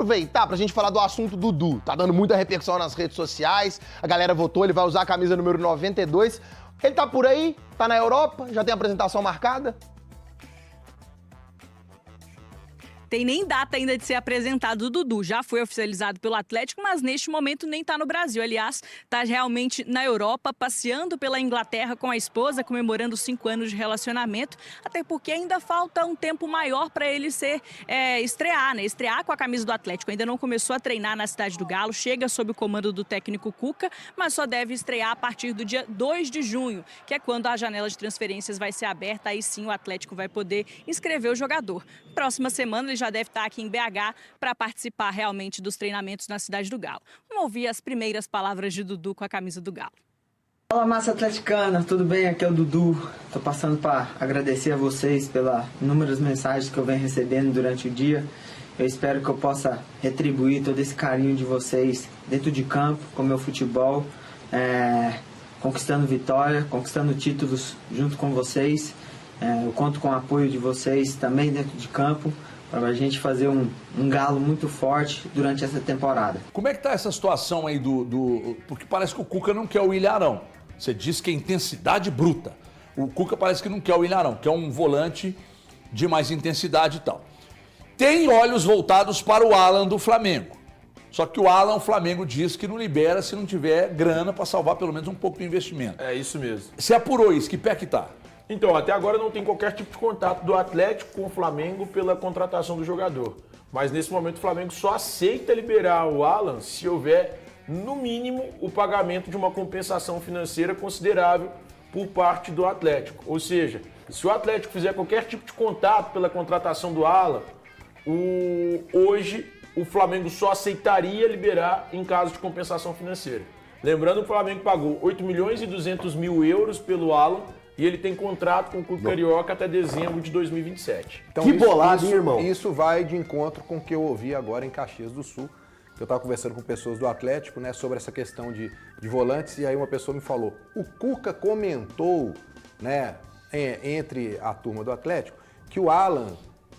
aproveitar pra gente falar do assunto Dudu. Tá dando muita repercussão nas redes sociais, a galera votou, ele vai usar a camisa número 92. Ele tá por aí, tá na Europa, já tem apresentação marcada? Tem nem data ainda de ser apresentado o Dudu. Já foi oficializado pelo Atlético, mas neste momento nem está no Brasil. Aliás, está realmente na Europa, passeando pela Inglaterra com a esposa, comemorando 5 anos de relacionamento. Até porque ainda falta um tempo maior para ele estrear, né? Estrear com a camisa do Atlético. Ainda não começou a treinar na Cidade do Galo, chega sob o comando do técnico Cuca, mas só deve estrear a partir do dia 2 de junho, que é quando a janela de transferências vai ser aberta. Aí sim o Atlético vai poder inscrever o jogador. Próxima semana ele já deve estar aqui em BH para participar realmente dos treinamentos na Cidade do Galo. Vamos ouvir as primeiras palavras de Dudu com a camisa do Galo. Fala, massa atleticana, tudo bem? Aqui é o Dudu. Tô passando para agradecer a vocês pelas inúmeras mensagens que eu venho recebendo durante o dia. Eu espero que eu possa retribuir todo esse carinho de vocês dentro de campo, com o meu futebol, conquistando vitória, conquistando títulos junto com vocês. Eu conto com o apoio de vocês também dentro de campo, para a gente fazer um Galo muito forte durante essa temporada. Como é que tá essa situação aí porque parece que o Cuca não quer o Ilharão. Você disse que é intensidade bruta. O Cuca parece que não quer o Ilharão, quer um volante de mais intensidade e tal. Tem olhos voltados para o Alan do Flamengo. Só que o Flamengo diz que não libera se não tiver grana para salvar pelo menos um pouco do investimento. É isso mesmo. Você apurou isso, que pé que tá? Então, até agora não tem qualquer tipo de contato do Atlético com o Flamengo pela contratação do jogador. Mas nesse momento o Flamengo só aceita liberar o Alan se houver, no mínimo, o pagamento de uma compensação financeira considerável por parte do Atlético. Ou seja, se o Atlético fizer qualquer tipo de contato pela contratação do Alan, hoje o Flamengo só aceitaria liberar em caso de compensação financeira. Lembrando que o Flamengo pagou 8 milhões e 200 mil euros pelo Alan, e ele tem contrato com o Clube Carioca até dezembro de 2027. Então, que bolado, hein, irmão? Isso vai de encontro com o que eu ouvi agora em Caxias do Sul. Eu estava conversando com pessoas do Atlético, né, sobre essa questão de volantes, e aí uma pessoa me falou, o Cuca comentou, né, entre a turma do Atlético, que o Alan,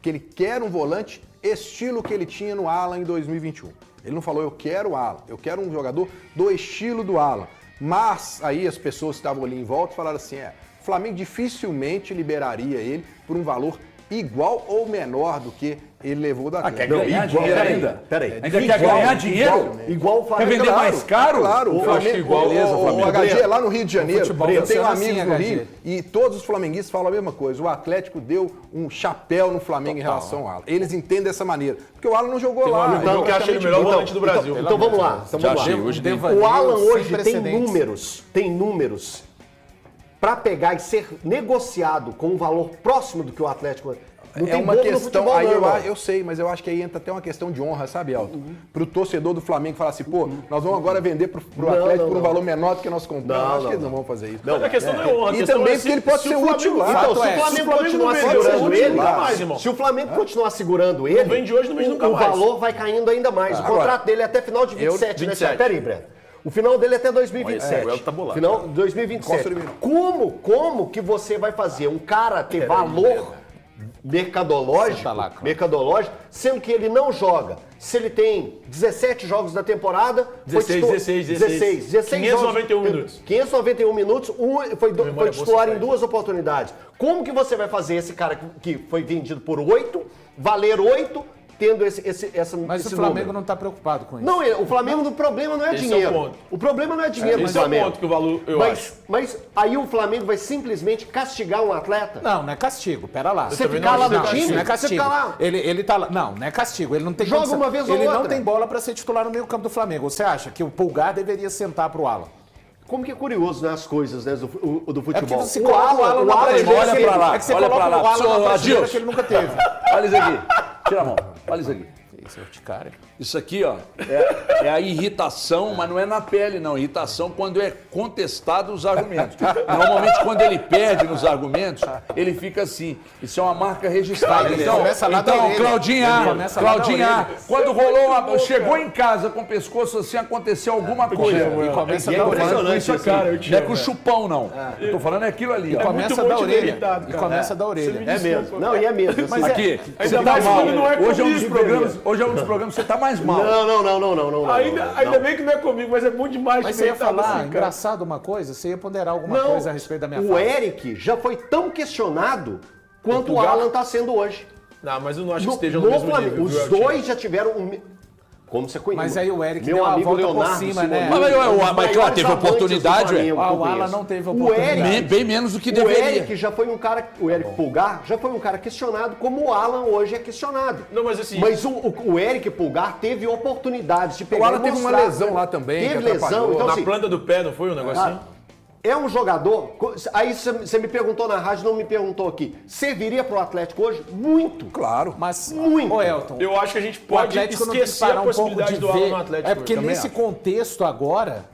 que ele quer um volante estilo que ele tinha no Alan em 2021. Ele não falou, eu quero o Alan, eu quero um jogador do estilo do Alan. Mas aí as pessoas que estavam ali em volta falaram assim, o Flamengo dificilmente liberaria ele por um valor igual ou menor do que ele levou da Quer ganhar dinheiro ainda? Peraí. Ainda quer ganhar dinheiro? Igual o Flamengo. Quer vender mais caro? Claro. O Flamengo, o HG lá no Rio de Janeiro, eu tenho amigos no HG. Rio, e todos os flamenguistas falam a mesma coisa. O Atlético deu um chapéu no Flamengo em relação ao Alan. Eles entendem dessa maneira. Porque o Alan não jogou lá. Então, que acha ele o melhor volante do Brasil. Então vamos lá. O Alan hoje tem números para pegar e ser negociado com um valor próximo do que o Atlético... Não tem uma bobo no questão, futebol, aí não, eu sei, mas eu acho que aí entra até uma questão de honra, sabe, Elton? Pro torcedor do Flamengo falar assim, pô, nós vamos agora vender pro Atlético por um valor menor do que nós compramos. Acho que eles não vão fazer isso. Não, a questão não é honra. E também porque ele pode ser útil lá. Então, se o Flamengo continuar segurando ele, se o Flamengo continuar segurando ele, vende hoje, no mês nunca o mais. valor vai caindo ainda mais. O contrato dele é até final de 27, né? Pera aí, Breno. O final dele é até 2027. O Elton tá bolado. Final de 2027. Como que você vai fazer um cara ter valor mercadológico, sendo que ele não joga? Se ele tem 17 jogos da temporada... 16 591 minutos. 591 minutos, foi titular em 2 oportunidades. Como que você vai fazer esse cara que foi vendido por 8, valer 8... tendo Mas o Flamengo não está preocupado com isso. Não, o Flamengo, o problema não é dinheiro. O problema não é dinheiro do Flamengo. Esse é o ponto que o valor, eu acho. Mas aí o Flamengo vai simplesmente castigar um atleta? Não é castigo, pera lá. Você ficar lá no time? Não é castigo. Você ficar lá. Ele tá lá. Não é castigo. Ele não tem Joga uma vez ou Ele outra. não tem bola para ser titular no meio-campo do Flamengo. Você acha que o Pulgar deveria sentar pro Alan? Como que é curioso, né, as coisas, né, do futebol. É que você coloca o Alan na prateleira. Olha pra lá. É que você coloca o Alan na prateleira que ele nunca teve. Olha isso aqui. Tira a mão. Olha isso aqui. Isso é urticária. Isso aqui, ó, é a irritação, mas não é na pele, não. Irritação quando é contestado os argumentos. Normalmente, quando ele perde nos argumentos, ele fica assim. Isso é uma marca registrada. Então, Claudinha, quando rolou, chegou em casa com o pescoço assim, aconteceu alguma coisa. E começa da orelha. Não é com o chupão, não. Eu tô falando é aquilo ali. E começa da orelha. E começa da orelha. É mesmo. Não, e é mesmo. Mas aqui, você tá mal. Hoje é um dos programas. hoje é um dos programas que você tá mais mal. Não. Ainda bem que não é comigo, mas é bom demais. Mas você ia falar, engraçado uma coisa? Você ia ponderar alguma coisa a respeito da minha fala? O Eric já foi tão questionado quanto o Alan tá sendo hoje. Não, mas eu não acho que esteja no mesmo nível. Os dois já tiveram como você conhece. Mas aí o Eric deu a volta por cima, né? Mas claro, teve oportunidade, o Alan não teve oportunidade. Bem menos do que deveria. O Eric já foi um cara, o Eric Pulgar já foi um cara questionado como o Alan hoje é questionado. Não, mas assim... Mas o Eric Pulgar teve oportunidades de pegar. O Alan teve uma lesão lá também. Teve lesão. Então, na planta do pé, não foi um negocinho? É um jogador. Aí você me perguntou na rádio, não me perguntou aqui. Serviria pro Atlético hoje? Muito. Claro. Mas, muito. Ô Elton, eu acho que a gente pode esquecer a possibilidade do Alan no Atlético. É porque nesse contexto agora,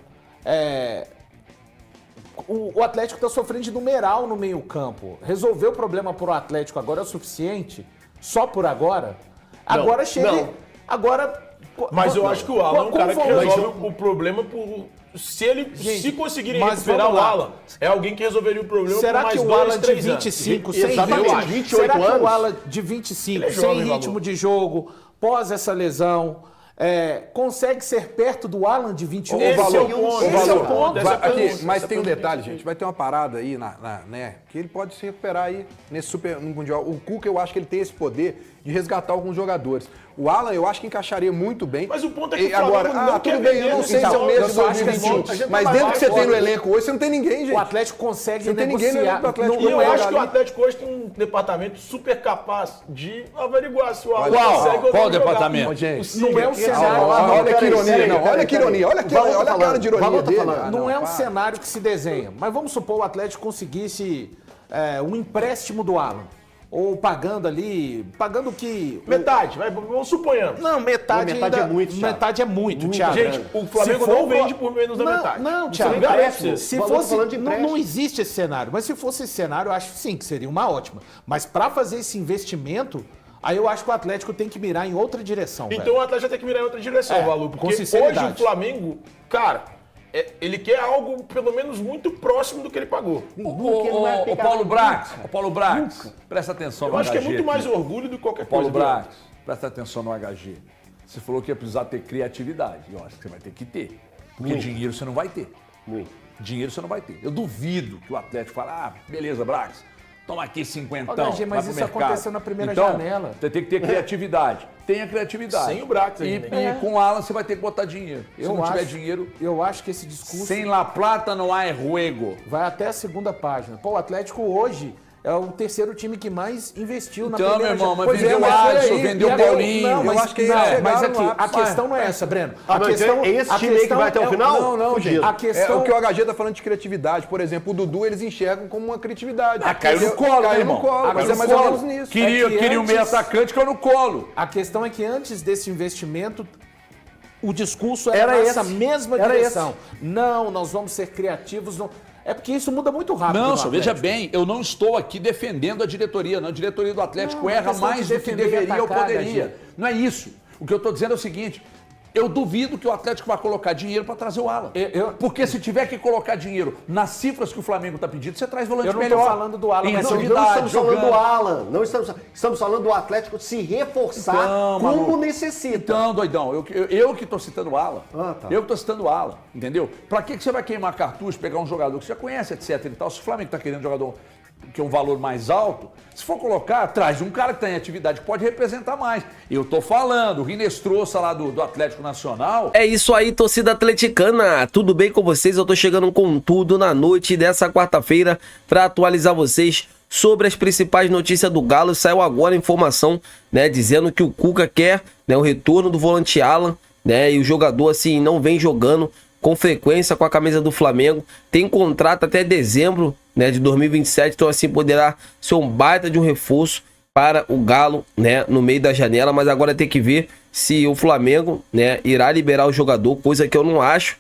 o Atlético está sofrendo de numeral no meio-campo. Resolver o problema pro Atlético agora é o suficiente? Só por agora? Agora chega. Não. Agora. Mas eu acho que o Alan é um cara que resolve o problema por. Se conseguirem recuperar o Alan, é alguém que resolveria o problema por mais 2, 3 anos. Será que o Alan de 25, sem ritmo, 28 anos? Será que o Alan de 25, sem ritmo de jogo, pós essa lesão, consegue ser perto do Alan de 21? Esse é o ponto. Mas tem um detalhe, gente. Vai ter uma parada aí, né? Que ele pode se recuperar aí no Mundial. O Cuca, eu acho que ele tem esse poder de resgatar alguns jogadores. O Alan, eu acho que encaixaria muito bem. Mas o ponto é que o agora, não tudo bem, eu não sei se é o mesmo de 2021. Mas dentro que você tem no elenco hoje, você não tem ninguém, gente. O Atlético consegue negociar. Não tem ninguém no elenco do Atlético. E eu acho que o Atlético hoje tem um departamento super capaz de averiguar se o Alan consegue. Qual departamento? Não é um cenário... Olha que ironia, não. Olha que ironia. Olha a cara de ironia dele. Não é um cenário que se desenha. Mas vamos supor o Atlético conseguisse um empréstimo do Alan. Ou pagando que... Metade, vamos suponhamos. Não, metade ainda, é muito, Thiago. Metade é muito, Thiago. Gente, o Flamengo não vende por menos da metade. Não, Thiago. Se fosse, não existe esse cenário. Mas se fosse esse cenário, eu acho sim que seria uma ótima. Mas para fazer esse investimento, aí eu acho que o Atlético tem que mirar em outra direção. Então o Atlético tem que mirar em outra direção, Valu. Porque hoje o Flamengo, cara... ele quer algo, pelo menos, muito próximo do que ele pagou. O Paulo Brax, presta atenção no HG. Eu acho que é muito mais orgulho do que qualquer Paulo coisa. Brax, presta atenção no HG. Você falou que ia precisar ter criatividade. Eu acho que você vai ter que ter. Porque dinheiro você não vai ter. Dinheiro você não vai ter. Eu duvido que o Atlético fale, beleza, Brax, toma aqui 50. HG, mas isso aconteceu na primeira janela. Você tem que ter criatividade. Tenha criatividade. Sem o Brax E com o Alan você vai ter que botar dinheiro. Se não tiver dinheiro... Eu acho que esse discurso... Sem La Plata não há juego. Vai até a segunda página. Pô, o Atlético hoje é o terceiro time que mais investiu na primeira... primeira... Então, meu irmão, mas vendeu o Alisson, vendeu o Paulinho. Não, mas, eu acho que mas aqui, a questão não é essa, Breno. A questão, é esse time aí que vai até o final? Não, gente. A questão... É o que o HG tá falando de criatividade. Por exemplo, o Dudu, eles enxergam como uma criatividade. Caiu no colo, né, irmão? Mas é mais ou menos nisso. Queria um meio atacante, caiu no colo. A questão é que antes desse investimento, o discurso era nessa mesma direção. Não, nós vamos ser criativos. Não. É porque isso muda muito rápido. Não, senhor, veja bem, eu não estou aqui defendendo a diretoria. Não. A diretoria do Atlético erra mais do que deveria ou poderia. Não é isso. O que eu estou dizendo é o seguinte. Eu duvido que o Atlético vai colocar dinheiro para trazer o Alan. Porque se tiver que colocar dinheiro nas cifras que o Flamengo está pedindo, você traz volante melhor. Eu não estou falando do Alan, mas não estamos falando do Alan. Não estamos falando do Atlético se reforçar como necessita. Então, doidão, eu que estou citando o Alan. Eu que estou citando o Alan, entendeu? Para que você vai queimar cartucho, pegar um jogador que você já conhece, etc e tal? Se o Flamengo está querendo um jogador que é um valor mais alto, se for colocar, traz um cara que está em atividade, pode representar mais. Eu tô falando, o Rinestrosa lá do Atlético Nacional. É isso aí, torcida atleticana, tudo bem com vocês? Eu tô chegando com tudo na noite dessa quarta-feira para atualizar vocês sobre as principais notícias do Galo. Saiu agora a informação, né, dizendo que o Cuca quer, né, o retorno do volante Alan, né, e o jogador assim não vem jogando com frequência com a camisa do Flamengo, tem contrato até dezembro, né, de 2027, então assim poderá ser um baita de um reforço para o Galo, né, no meio da janela, mas agora tem que ver se o Flamengo, né, irá liberar o jogador, coisa que eu não acho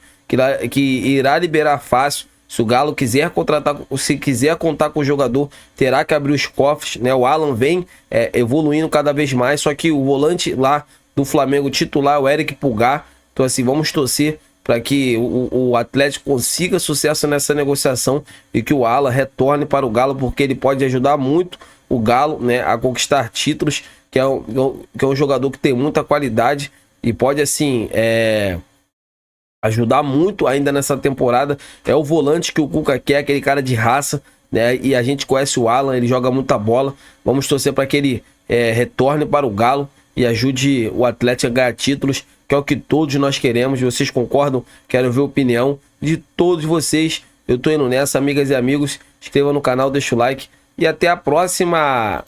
que irá liberar fácil. Se o Galo quiser contratar, se quiser contar com o jogador, terá que abrir os cofres, né? O Alan vem evoluindo cada vez mais, só que o volante lá do Flamengo titular, o Eric Pulgar, então assim, vamos torcer para que o Atlético consiga sucesso nessa negociação e que o Alan retorne para o Galo, porque ele pode ajudar muito o Galo, né, a conquistar títulos, que é um jogador que tem muita qualidade e pode, assim, ajudar muito ainda nessa temporada. É o volante que o Cuca quer, aquele cara de raça, né? E a gente conhece o Alan, ele joga muita bola. Vamos torcer para que ele retorne para o Galo e ajude o Atlético a ganhar títulos, que é o que todos nós queremos. Vocês concordam? Quero ver a opinião de todos vocês. Eu tô indo nessa, amigas e amigos. Inscreva no canal, deixa o like e até a próxima!